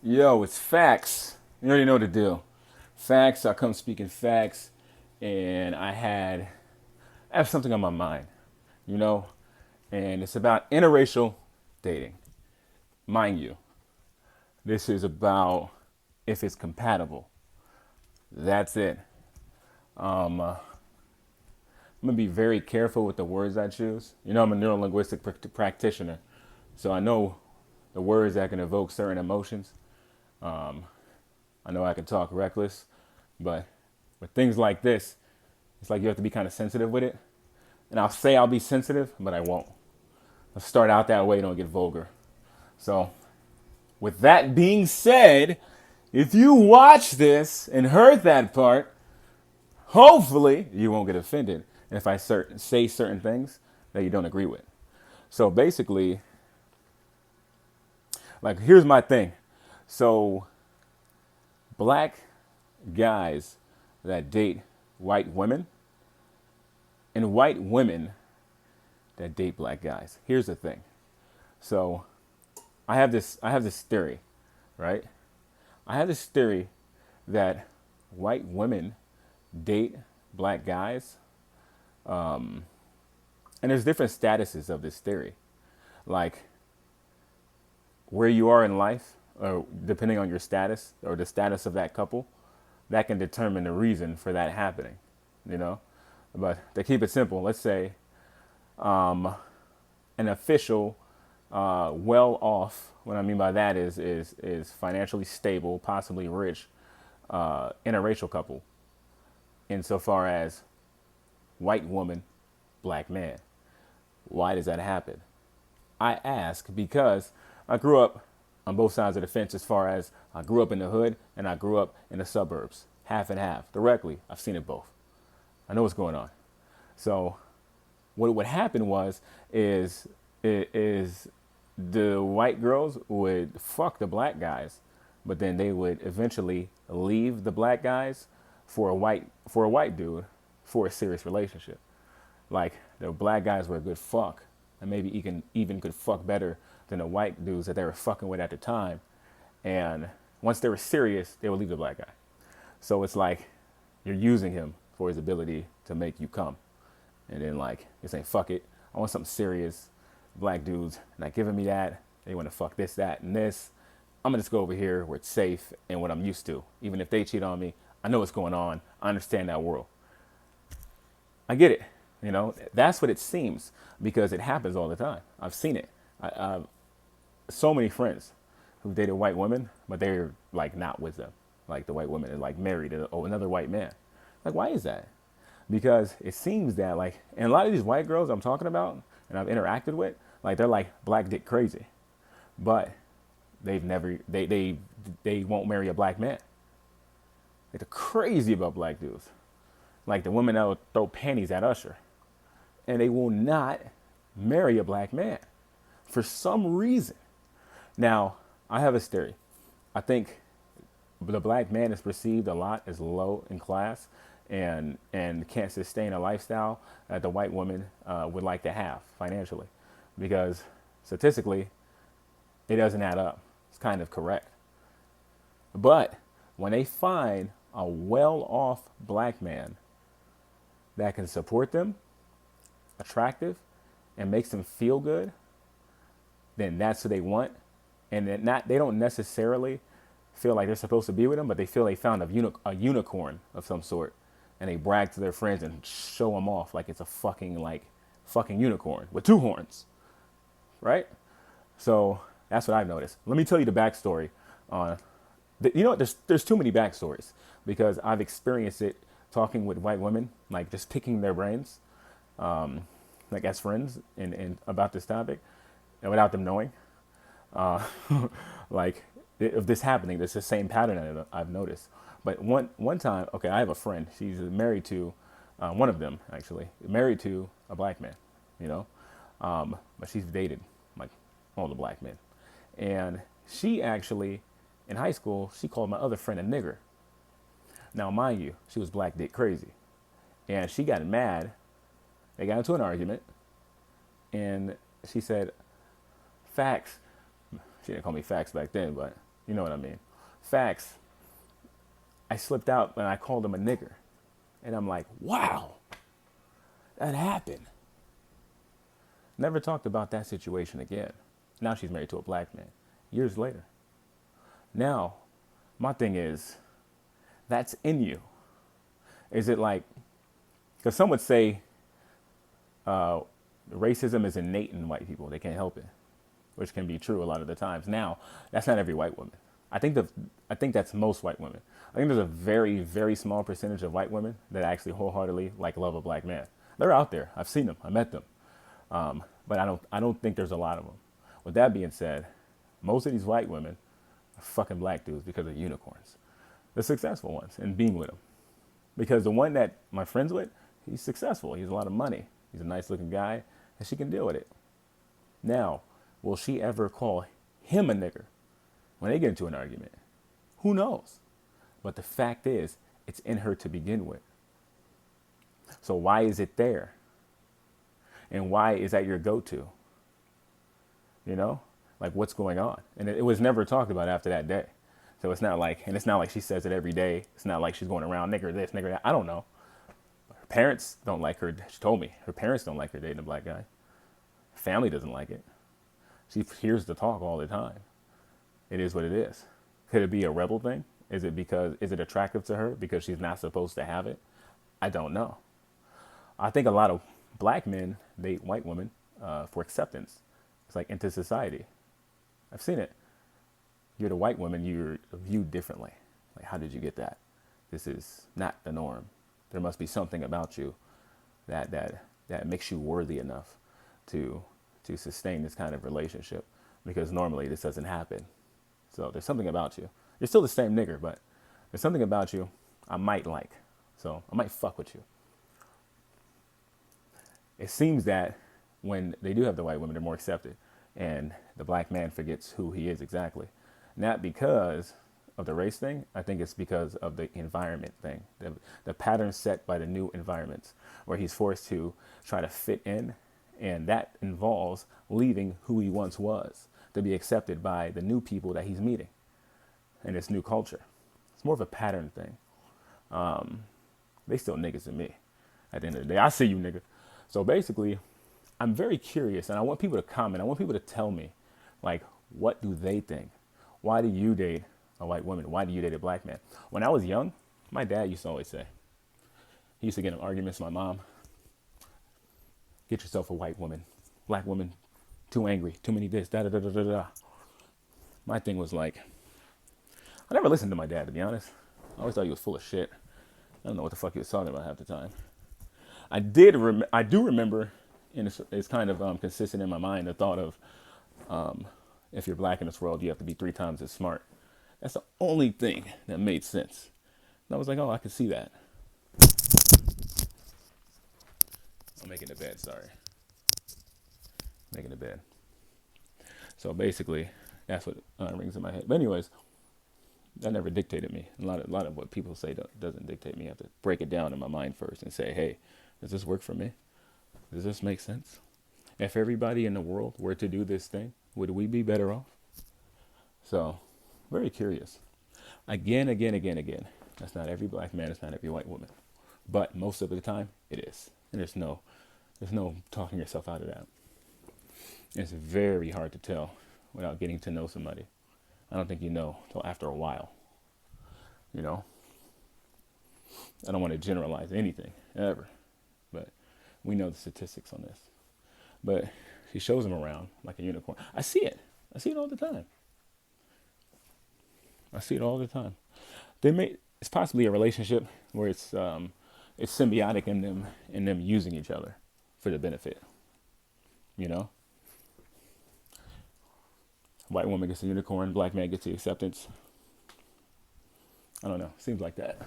Yo, it's facts. You already know the deal. Facts. I come speaking facts, and I have something on my mind, you know, and it's about interracial dating. Mind you, this is about if it's compatible. That's it. I'm gonna be very careful with the words I choose. You know, I'm a neurolinguistic practitioner, so I know the words that can evoke certain emotions. I know I can talk reckless, but with things like this, it's like you have to be kind of sensitive with it. And I'll say I'll be sensitive, but I won't. I'll start out that way, don't get vulgar. So, with that being said, if you watch this and heard that part, hopefully you won't get offended if I say certain things that you don't agree with. So basically, like, here's my thing. So, black guys that date white women and white women that date black guys. Here's the thing. So, I have this theory, right? I have this theory that white women date black guys, and there's different statuses of this theory. Like where you are in life, or depending on your status or the status of that couple, that can determine the reason for that happening, you know? But to keep it simple, let's say an official, well off, what I mean by that is financially stable, possibly rich, interracial couple, insofar as white woman, black man. Why does that happen? I ask because I grew up on both sides of the fence as far as I grew up in the hood and I grew up in the suburbs. Half and half. Directly, I've seen it both. I know what's going on. So what would happen is the white girls would fuck the black guys, but then they would eventually leave the black guys for a white dude for a serious relationship. Like the black guys were a good fuck, and maybe even could fuck better than the white dudes that they were fucking with at the time. And once they were serious, they would leave the black guy. So it's like you're using him for his ability to make you come, and then like you're saying fuck it, I want something serious. Black dudes not giving me that. They want to fuck this, that, and this. I'm gonna just go over here where it's safe and what I'm used to. Even if they cheat on me, I know what's going on. I understand that world. I get it. You know, that's what it seems because it happens all the time. I've seen it. I've so many friends who dated white women, but they're like not with them. Like the white woman is like married to another white man. Like, why is that? Because it seems that like, and a lot of these white girls I'm talking about and I've interacted with, like they're like black dick crazy, but they won't marry a black man. Like they're crazy about black dudes. Like the women that will throw panties at Usher, and they will not marry a black man for some reason. Now, I have a theory. I think the black man is perceived a lot as low in class and can't sustain a lifestyle that the white woman would like to have financially, because statistically, it doesn't add up. It's kind of correct. But when they find a well-off black man that can support them, attractive, and makes them feel good, then that's what they want. And then not they don't necessarily feel like they're supposed to be with them, but they feel they found a unicorn of some sort, and they brag to their friends and show them off like it's a fucking unicorn with two horns, right? So that's what I've noticed. Let me tell you the backstory on. You know what? There's too many backstories because I've experienced it talking with white women, like just picking their brains, like as friends, and about this topic, and without them knowing. Uh, like if this happening, there's the same pattern that I've noticed. But one time, okay, I have a friend. She's married to one of them actually, married to a black man, you know, but she's dated like all the black men, and she actually in high school she called my other friend a nigger. Now, mind you, she was black dick crazy, and she got mad. They got into an argument, and she said, "Facts." She didn't call me facts back then, but You know what I mean? Facts. I slipped out and I called him a nigger. And I'm like, wow, that happened. Never talked about that situation again. Now she's married to a black man. Years later. Now, my thing is, that's in you. Is it like, because some would say racism is innate in white people. They can't help it, which can be true a lot of the times. Now, that's not every white woman. I think that's most white women. I think there's a very, very small percentage of white women that actually wholeheartedly like love a black man. They're out there. I've seen them. I met them. But I don't think there's a lot of them. With that being said, most of these white women are fucking black dudes because they're unicorns. The successful ones and being with them. Because the one that my friend's with, he's successful. He has a lot of money. He's a nice looking guy and she can deal with it. Now, will she ever call him a nigger when they get into an argument? Who knows? But the fact is, it's in her to begin with. So why is it there? And why is that your go-to? You know, like what's going on? And it was never talked about after that day. So it's not like she says it every day. It's not like she's going around nigger this, nigger that. I don't know. Her parents don't like her. She told me her parents don't like her dating a black guy. Family doesn't like it. She hears the talk all the time. It is what it is. Could it be a rebel thing? Is it attractive to her because she's not supposed to have it? I don't know. I think a lot of black men date white women for acceptance. It's like into society. I've seen it. You're the white woman, you're viewed differently. Like, how did you get that? This is not the norm. There must be something about you that makes you worthy enough to sustain this kind of relationship, because normally this doesn't happen. So there's something about you. You're still the same nigger, but there's something about you I might like. So I might fuck with you. It seems that when they do have the white women, they're more accepted. And the black man forgets who he is exactly. Not because of the race thing. I think it's because of the environment thing. The pattern set by the new environments where he's forced to try to fit in. And that involves leaving who he once was to be accepted by the new people that he's meeting in this new culture. It's more of a pattern thing. They still niggas to me. At the end of the day, I see you, nigga. So basically, I'm very curious, and I want people to comment. I want people to tell me, like, what do they think? Why do you date a white woman? Why do you date a black man? When I was young, my dad used to always say, he used to get in arguments with my mom. Get yourself a white woman. Black woman, too angry, too many this, da da da da da da. My thing was like, I never listened to my dad, to be honest. I always thought he was full of shit. I don't know what the fuck he was talking about half the time. I do remember, and it's kind of consistent in my mind, the thought of if you're black in this world, you have to be 3 times as smart. That's the only thing that made sense. And I was like, oh, I can see that. I'm making the bed, sorry. Making the bed. So basically, that's what rings in my head. But anyways, that never dictated me. A lot of what people say doesn't dictate me. I have to break it down in my mind first and say, hey, does this work for me? Does this make sense? If everybody in the world were to do this thing, would we be better off? So, very curious. Again. That's not every black man. It's not every white woman. But most of the time, it is. And there's no talking yourself out of that. It's very hard to tell without getting to know somebody. I don't think you know till after a while. You know? I don't want to generalize anything, ever. But we know the statistics on this. But she shows him around like a unicorn. I see it. I see it all the time. It's possibly a relationship where it's symbiotic in them using each other for the benefit. You know? White woman gets a unicorn, black man gets the acceptance. I don't know. Seems like that.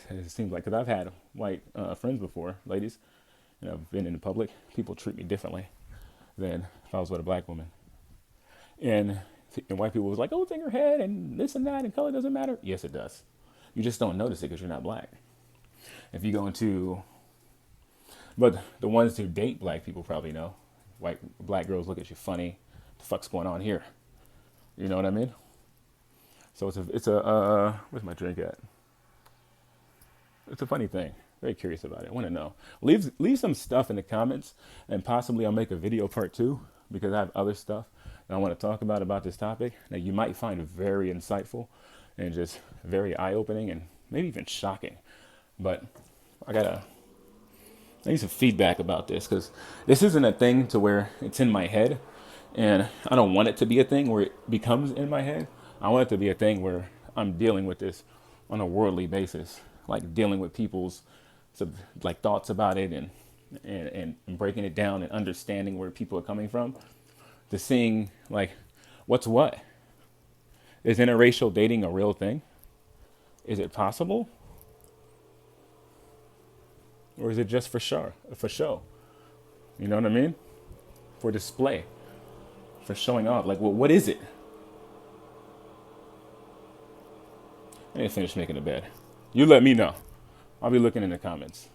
It seems like, because I've had white friends before, ladies, and I've been in the public. People treat me differently than if I was with a black woman. And white people was like, oh, it's in your head and this and that and color doesn't matter. Yes, it does. You just don't notice it because you're not black. If you go into, but the ones who date black people probably know. Black girls look at you funny. What the fuck's going on here? You know what I mean? So where's my drink at? It's a funny thing. Very curious about it. I want to know. Leave some stuff in the comments, and possibly I'll make a video part 2 because I have other stuff that I want to talk about this topic that you might find very insightful and just very eye-opening and maybe even shocking. But I need some feedback about this because this isn't a thing to where it's in my head, and I don't want it to be a thing where it becomes in my head. I want it to be a thing where I'm dealing with this on a worldly basis, like dealing with people's like thoughts about it and breaking it down and understanding where people are coming from, to seeing like what's what. Is interracial dating a real thing? Is it possible? Or is it just for show? For show? You know what I mean? For display, for showing off. Like, well, what is it? I need to finish making the bed. You let me know. I'll be looking in the comments.